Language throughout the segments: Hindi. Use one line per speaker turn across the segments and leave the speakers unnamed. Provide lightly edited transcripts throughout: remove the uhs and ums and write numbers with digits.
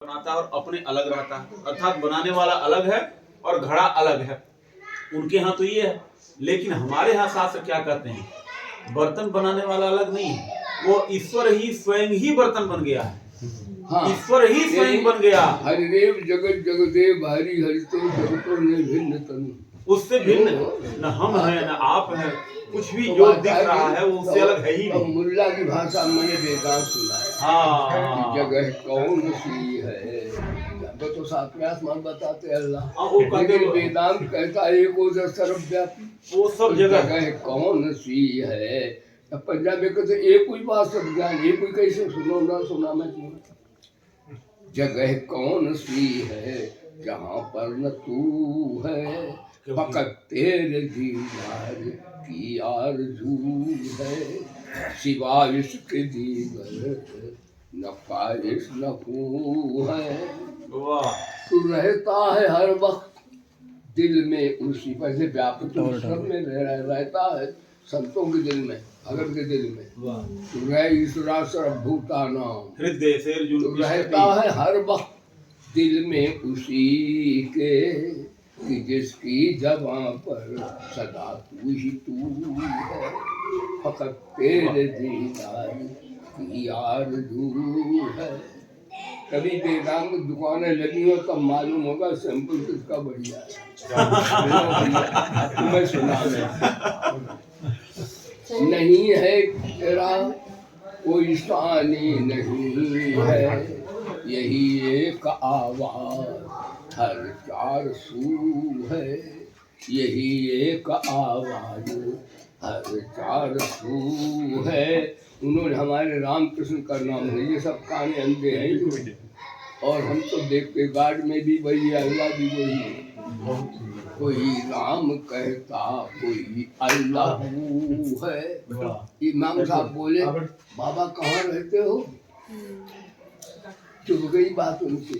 बनाता है और अपने अलग रहता है, अर्थात बनाने वाला अलग है और घड़ा अलग है। उनके यहाँ तो ये है, लेकिन हमारे यहाँ शास्त्र क्या कहते हैं, बर्तन बनाने वाला अलग नहीं है, वो ईश्वर ही स्वयं ही बर्तन बन गया है। हाँ, ईश्वर ही स्वयं बन गया।
हरिदेव जगत जगदेव हरि हरितो जगतो ने भिन्न तनु, उससे
भिन्न न हम है न आप है, कुछ भी जो दिख रहा है वो उससे अलग है ही नहीं।
मुल्ला की भाषा मैंने वेदांत सुना है। हाँ, जगह कौन सी है तो सातवें आसमान बताते अल्लाह, लेकिन वेदांत कहता है एक ओर सर्वव्यापी, वो सब जगह कौन सी है। पंजाब में कहते एक कोई बात सब ज्ञान, एक कोई कैसे सुनो ना सुना मैं तुम्हें। जगह कौन सी है जहाँ पर न तू है, फकत तेरे दीदार की आरज़ू है, सिवा इसके दीगर न ख्वाहिश न खू है। तू रहता है हर वक्त दिल में उसी पर से व्याप्त, सब में रहता है संतों के दिल में, भगत के दिल में। तू रह ईश्वरा सर्वभूता नाम हृदय से तू रहता है हर वक्त दिल में उसी के, कि जिसकी जबां पर सदा तू ही तू है, फकत तेरे दीदार की आरज़ू है। कभी वेदांत दुकानें लगी हो तब मालूम होगा सैंपल किसका बढ़िया है। तुम्हें सुना नहीं है तेरा कोई सानी नहीं है, यही एक आवाज हर चार सू है, यही एक आवाज हर चार सू है। उन्होंने हमारे रामकृष्ण का नाम है, ये सब काने अंधे हैं और हम तो देखते गार्ड में भी वही है, अल्लाह भी वही है। कोई राम कहता कोई अल्लाह है। इमाम साहब बोले बाबा कहाँ रहते हो, चुप गई बात उनकी।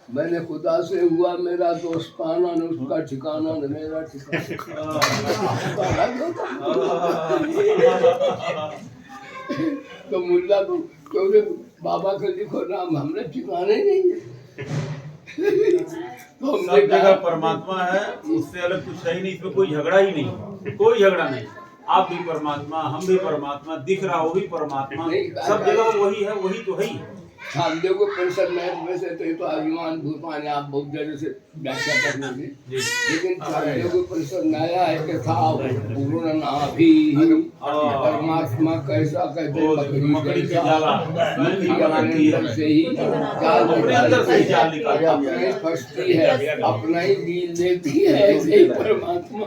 मैंने खुदा से हुआ मेरा दोस्ताना न उसका ठिकाना न मेरा ठिकाना। तो मुल्ला को क्योंकि बाबा का लिखो नाम, हमने ठिकाने नहीं है।
तो सब जगह परमात्मा है, उससे अलग कुछ है ही नहीं, इसमें कोई झगड़ा ही नहीं, कोई झगड़ा नहीं। आप भी परमात्मा, हम भी परमात्मा, दिख रहा वो भी परमात्मा, सब जगह वही है, वही तो है ही।
छांदे को परिषद में से तो अभिमान भूपान आप बहुत जगह से व्याख्या करने, लेकिन छांदे को परिषद नया है कि था पूर्ण नाभि परमात्मा कैसा कहते मकड़ी के जाला से ही जाल निकालता, अपने फंसती है अपना ही नील देती है, ऐसे ही परमात्मा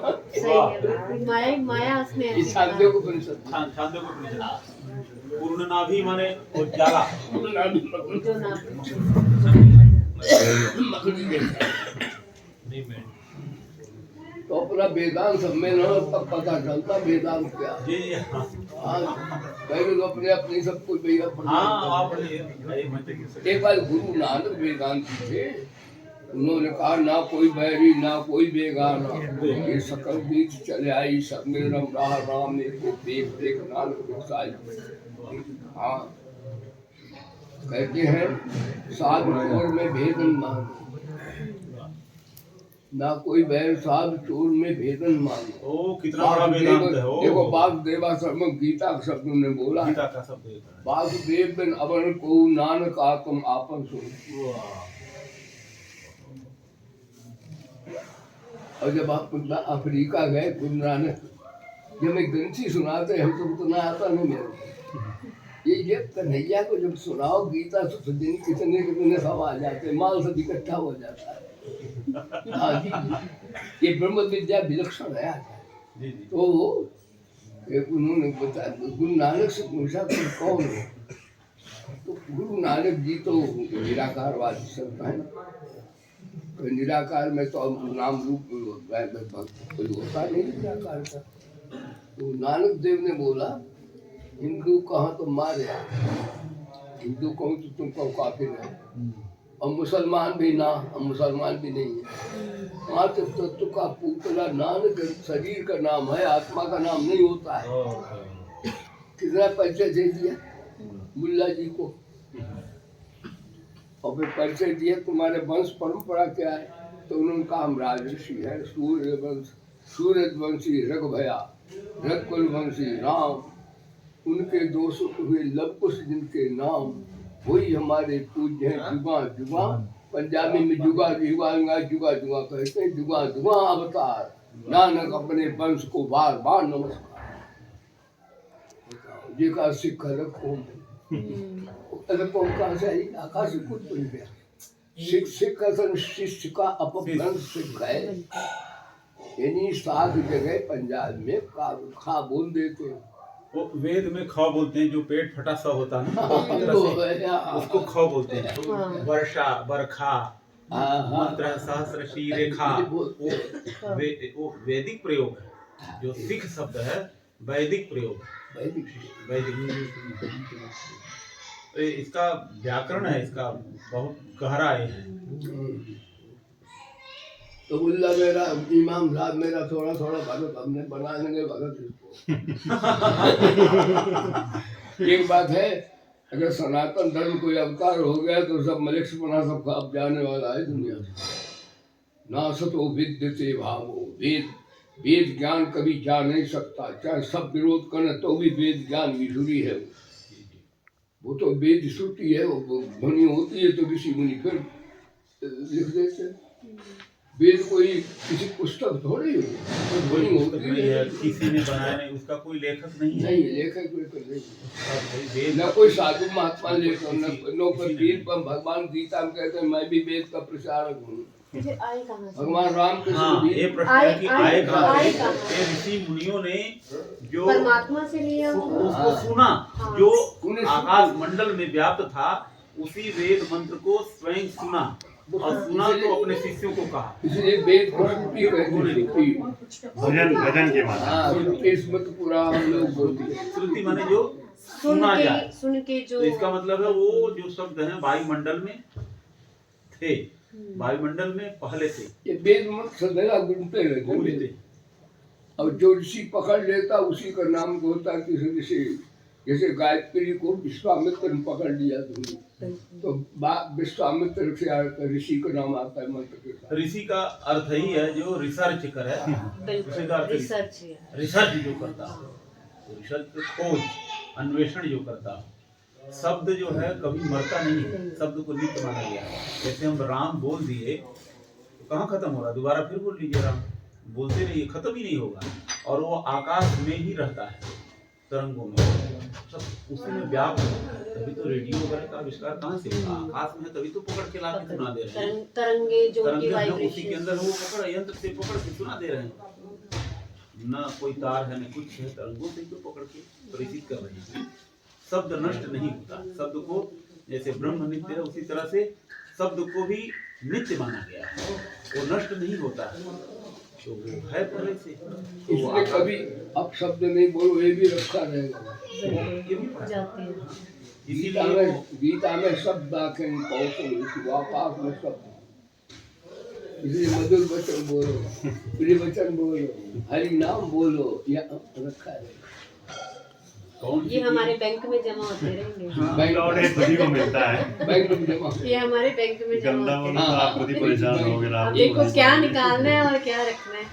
माया उसमें
छांदे को परिषद,
छांदे को परिषद पूर्ण नाभि माने वो जाला,
तो अपना वेदांत सम्मेलन तब पता चलता वेदांत क्या। पहले तो अपने अपनी सब कुछ भैया। एक बार गुरु नानक वेदांत थे, उन्होंने कहा ना कोई बैरी ना कोई बेगाना, ये सकल बीच चले आई सब में रम रहा राम ने को देख देख नानक। हाँ, कहते हैं साध चोर में भेदन मान, ना कोई बैर साध चोर में भेदन मान।
ओ कितना बड़ा वेदांत है।
देखो वासुदेवा शर्मा गीता का शब्द ने बोला,
गीता का शब्द
वासुदेव बिन अवन को नानक आत्म आपन सुन। और जब आप अफ्रीका गए गुरु नानक, जब मैं ग्रंथी सुनाते हम तो उतना आता नहीं मेरे। ये कन्हैया को जब सुनाओ गीता तो दिन कितने कितने सब आ जाते, माल सब इकट्ठा हो जाता है। हाँ जी, ये ब्रह्म विद्या विलक्षण है। तो उन्होंने बताया गुरु नानक से पूछा तुम कौन हो, तो गुरु नानक जी तो निराकारवादी संत है, तो निराकार में तो नाम रूप कोई होता नहीं निराकार का। तो नानक देव ने बोला हिंदू कहाँ तो मारे, हिंदू कहूँ तो तुम कहो काफिर है, और मुसलमान भी ना, हम मुसलमान भी नहीं है। मात्र तत्व का पुतला नानक शरीर का नाम है, आत्मा का नाम नहीं होता है। कितना परिचय दे दिया मुल्ला जी को। और फिर परिचय दिए तुम्हारे वंश परंपरा क्या है, तो उन्होंने कहा हम राजऋषि है, सूर्यवंशी रघुभया, रघुकुल वंशी राम, उनके 200 हुए लवकुश जिनके नाम, वही हमारे पूज्य हैं जुगा जुगा। पंजाबी में जुगा जुगा जुगा जुगा कहते हैं, जुगा जुगा अवतार नानक अपने वंश को बार बार नमस्कार। जेका सिख रखो कहाँ से आई, आकाश से कुछ बन गया। सिख सिख असन शिष्य का अपभ्रंश सिख है, यानी सात जगह पंजाब में खा बोल देते हैं।
वो वेद में खा बोलते हैं, जो पेट फटा सा होता है ना, उसको खा बोलते हैं। वर्षा बरखा मंत्र सहस्र शीरेखा, वो वैदिक प्रयोग है। जो सिख शब्द है वैदिक प्रयोग, वैदिक तो इसका व्याकरण है, इसका बहुत गहरा है।
तो बुल्ला मेरा इमाम साहब मेरा थोड़ा थोड़ा भगत हमने बना लेंगे भगत इसको। एक बात है, अगर सनातन धर्म कोई अवतार हो गया तो सब मलिक्स बना सबका अब जाने वाला है दुनिया से। ना सतो विद्यते भावो, वेद ज्ञान कभी जा नहीं सकता, चाहे सब विरोध करें तो भी वेद ज्ञान विधुरी है। वो तो वेद श्रुति है, वो ध्वनि होती है तो ऋषि मुनि फिर लिख देते। वेद कोई किसी पुस्तक थोड़ी हो, तो ध्वनि होती है,
किसी ने बनाया नहीं, उसका कोई लेखक नहीं है।
नहीं लेखक नहीं, न कोई साधु महात्मा लेखक, न कोई वीर। भगवान गीता में कहते हैं मैं भी वेद का प्रचारक हूँ। भगवान राम के
ये प्रश्न है कि आए कहाँ से? ये ऋषि मुनियों ने जो
परमात्मा से लिया
उसको सुना, जो आकाश मंडल में व्याप्त था, उसी वेद मंत्र को स्वयं सुना और सुना तो अपने शिष्यों को कहा।
इसलिए वेद को श्रुति कहते हैं,
भजन के माध्यम
से स्मृत पुराण हम लोग बोलते हैं।
श्रुति माने जो सुना जाए,
सुन के जो,
तो इसका मतलब है वो जो शब्द हैं वायुमंडल में थे, वायुमंडल में पहले से
ये वेद मंत्र सदैव गुनते रहते। और जो ऋषि पकड़ लेता उसी का नाम होता है किसी ऋषि। जैसे गायत्री को विश्वामित्र ने पकड़ लिया तुमने, तो विश्वामित्र से ऋषि का नाम आता है मंत्र के साथ।
ऋषि का अर्थ ही है जो रिसर्च करे, रिसर्च जो करता, रिसर्च खोज अन्वेषण जो करता। शब्द जो है कभी मरता नहीं है, शब्द को नित्य माना गया है। जैसे हम राम बोल दिए तो कहाँ खत्म हो रहा, दोबारा फिर बोल लीजिए राम, बोलते रहिए, खत्म ही नहीं होगा। और वो आकाश में ही रहता है, तरंगों में, सब उसी में व्याप्त है। तभी तो रेडियो वगैरह का आविष्कार कहाँ से हुआ, आकाश में है, तभी तो पकड़ के लाके सुना दे रहे हैं।
तरंगे जो
उसी के अंदर वो पकड़, यंत्र से पकड़ के सुना दे रहे हैं। ना कोई तार है न कुछ है, तरंगों से तो पकड़ के प्रेषित कर रहे हैं। शब्द नष्ट नहीं होता, शब्द को जैसे ब्रह्म नित्य है उसी तरह से शब्द को भी नित्य माना गया है, वो नष्ट नहीं होता है, तो वो है पहले से। तो
इसलिए कभी अब शब्द नहीं बोलो, ये भी रखा रहेगा। गीता में शब्द आखे कौशल, आकाश में शब्द, इसलिए मधुर वचन बोलो, प्रिय वचन बोलो, हरि नाम बोलो, यह रखा है।
ये हमारे बैंक में जमा होते रहेंगे।
बैंक को मिलता है,
बैंक में जमा,
ये हमारे बैंक में जमा होते हैं।
आप खुद ही परेशान हो गए।
अब देखो क्या निकालना है और क्या रखना है।